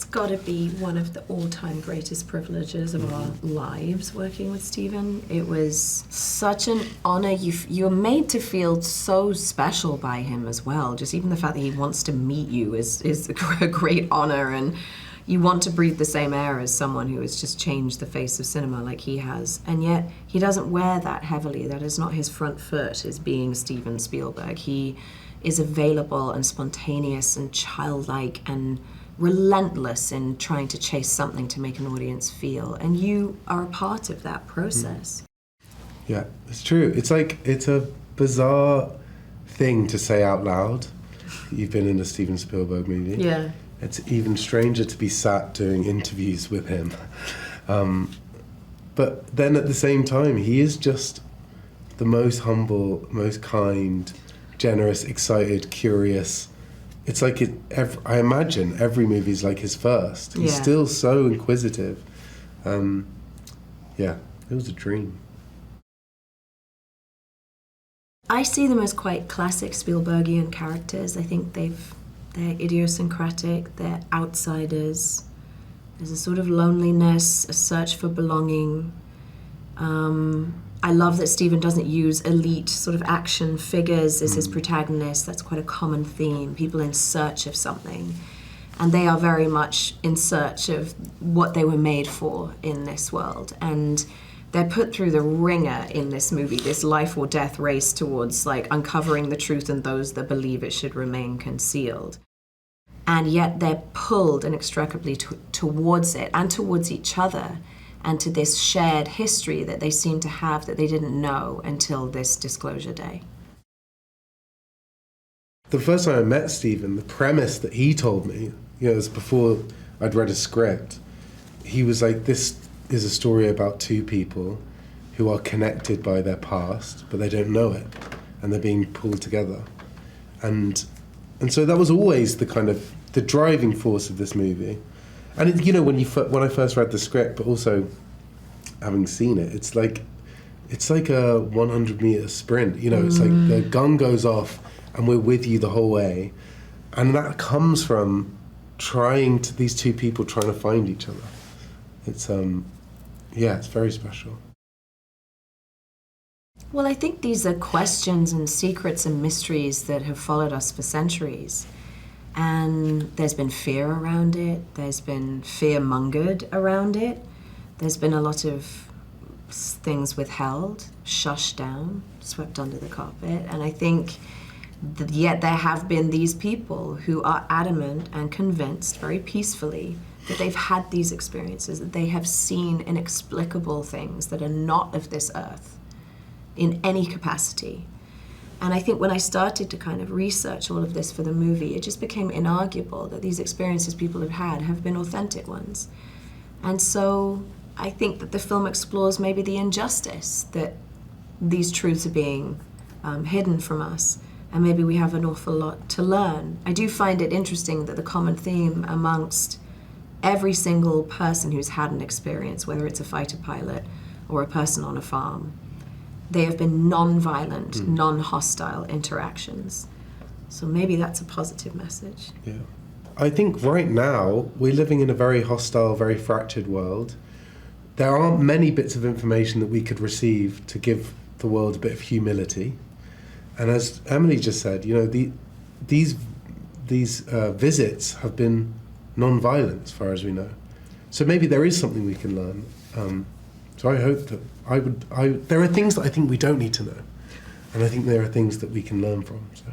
It's got to be one of the all-time greatest privileges of our lives working with Steven. It was such an honor. You're made to feel so special by him as well. Just even the fact that he wants to meet you is a great honor, and you want to breathe the same air as someone who has just changed the face of cinema like he has. And yet he doesn't wear that heavily. That is not his front foot, is being Steven Spielberg. He is available and spontaneous and childlike and relentless in trying to chase something to make an audience feel, and you are a part of that process. Yeah, it's true. It's a bizarre thing to say out loud. You've been in a Steven Spielberg movie. Yeah. It's even stranger to be sat doing interviews with him. But then at the same time, he is just the most humble, most kind, generous, excited, curious. It's like I imagine every movie's like his first. He's still so inquisitive. Yeah, it was a dream. I see them as quite classic Spielbergian characters. I think they're idiosyncratic, they're outsiders. There's a sort of loneliness, a search for belonging. I love that Steven doesn't use elite sort of action figures as his protagonists. That's quite a common theme, people in search of something. And they are very much in search of what they were made for in this world. And they're put through the ringer in this movie, this life or death race towards like uncovering the truth in those that believe it should remain concealed. And yet they're pulled inextricably towards it and towards each other, and to this shared history that they seem to have that they didn't know until this disclosure day. The first time I met Steven, the premise that he told me, it was before I'd read a script. He was like, this is a story about two people who are connected by their past, but they don't know it, and they're being pulled together. And so that was always the driving force of this movie. And when I first read the script, but also having seen it, it's like a 100-meter sprint. It's like the gun goes off and we're with you the whole way, and that comes from these two people trying to find each other. It's it's very special. Well, I think these are questions and secrets and mysteries that have followed us for centuries. And there's been fear around it, there's been fear-mongered around it, there's been a lot of things withheld, shushed down, swept under the carpet, and I think that yet there have been these people who are adamant and convinced very peacefully that they've had these experiences, that they have seen inexplicable things that are not of this earth in any capacity. And I think when I started to kind of research all of this for the movie, it just became inarguable that these experiences people have been authentic ones. And so I think that the film explores maybe the injustice that these truths are being hidden from us, and maybe we have an awful lot to learn. I do find it interesting that the common theme amongst every single person who's had an experience, whether it's a fighter pilot or a person on a farm, they have been non-violent, non-hostile interactions. So maybe that's a positive message. Yeah. I think right now we're living in a very hostile, very fractured world. There aren't many bits of information that we could receive to give the world a bit of humility. And as Emily just said, these visits have been non-violent as far as we know. So maybe there is something we can learn. So I hope that there are things that I think we don't need to know, and I think there are things that we can learn from. So.